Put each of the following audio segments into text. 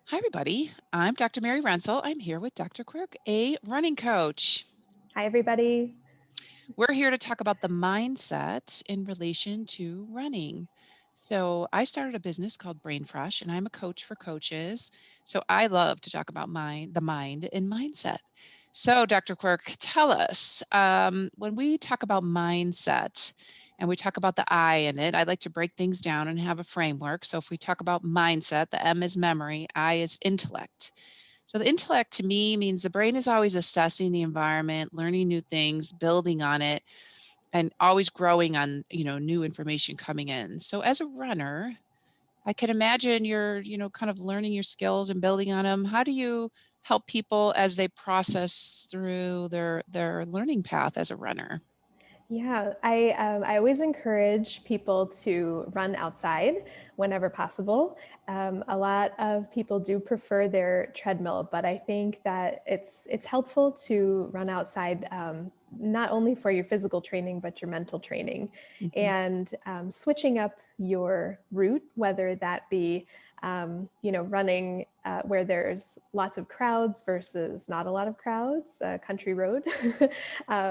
Hi, everybody. I'm Dr. Mary Rensel. I'm here with Dr. Quirk, a running coach. Hi, everybody. We're here to talk about the mindset in relation to running. So, I started a business called Brain Fresh, and I'm a coach for coaches. So, I love to talk about the mind and mindset. So, Dr. Quirk, tell us when we talk about mindset and we talk about the I in it, I like to break things down and have a framework. So, if we talk about mindset, the M is memory, I is intellect. So the intellect to me means the brain is always assessing the environment, learning new things, building on it, and always growing on, new information coming in. So as a runner, I can imagine you're, kind of learning your skills and building on them. How do you help people as they process through their learning path as a runner? Yeah, I always encourage people to run outside whenever possible. A lot of people do prefer their treadmill, but I think that it's helpful to run outside, not only for your physical training but your mental training, Mhm. and switching up your route, whether that be running where there's lots of crowds versus not a lot of crowds, country road,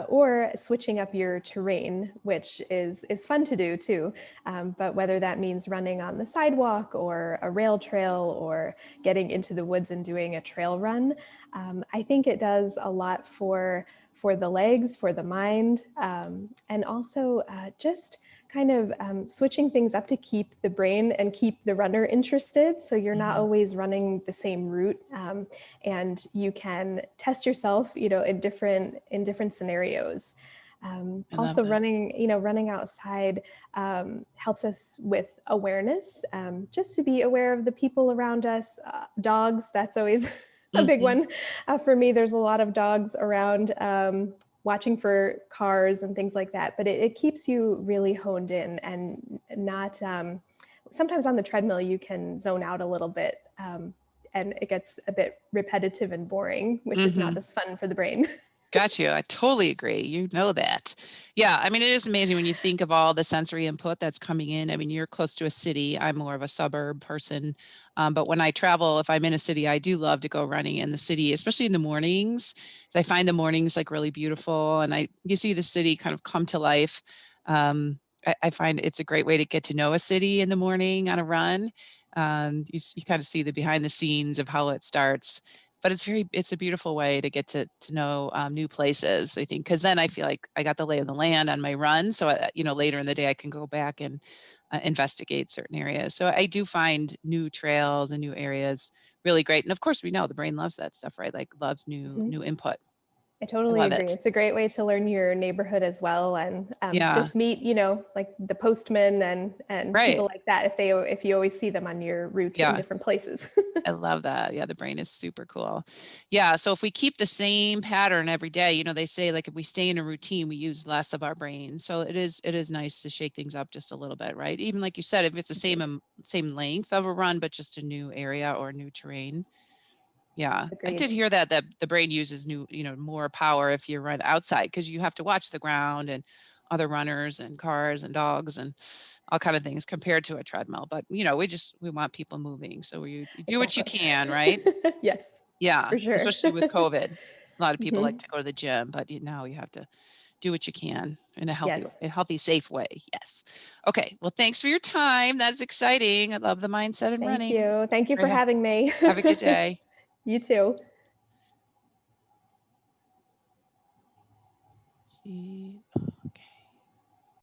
or switching up your terrain, which is fun to do too. But whether that means running on the sidewalk or a rail trail or getting into the woods and doing a trail run, I think it does a lot for the legs, for the mind, and also just kind of switching things up to keep the brain and keep the runner interested. So you're not Mhm. always running the same route, and you can test yourself, in different scenarios. I love Also, that. running outside helps us with awareness, just to be aware of the people around us. Dogs, that's always a big Mhm. one. For me, there's a lot of dogs around, watching for cars and things like that. But it keeps you really honed in and not. Sometimes on the treadmill, you can zone out a little bit. And it gets a bit repetitive and boring, which is not Mhm. as fun for the brain. Got you. I totally agree. You know that. Yeah, I mean, it is amazing when you think of all the sensory input that's coming in. I mean, you're close to a city. I'm more of a suburb person. But when I travel, if I'm in a city, I do love to go running in the city, especially in the mornings. I find the mornings like really beautiful, and you see the city kind of come to life. I find it's a great way to get to know a city in the morning on a run. You kind of see the behind the scenes of how it starts, but it's a beautiful way to get to know, new places, I think, because then I feel like I got the lay of the land on my run, so, later in the day, I can go back and, investigate certain areas. So I do find new trails and new areas really great, and of course, we know the brain loves that stuff, right? Like, loves new input. I I totally love agree. it. It's a great way to learn your neighborhood as well, and Yeah, just meet, like the postman and people right. like that if you always see them on your route in Yeah. different places. I love that. Yeah, the brain is super cool. Yeah, so if we keep the same pattern every day, they say like if we stay in a routine, we use less of our brain. So it is nice to shake things up just a little bit, right? Even like you said, if it's the same Agreed. same length of a run, but just a new area or new terrain. Yeah, I did Agreed. hear that the brain uses more power if you run outside because you have to watch the ground and other runners and cars and dogs and all kind of things compared to a treadmill. But we want people moving, so you do what you Exactly. can, right? Yes, Yeah, for sure. especially with COVID. A lot of people like Hmm. to go to the gym, but now you have to do what you can in a Yes. safe way. Yes. Okay. Well, thanks for your time. That's exciting. I love the mindset and Thank running. you. Thank you Great. for having me. Have a good day. You too. See.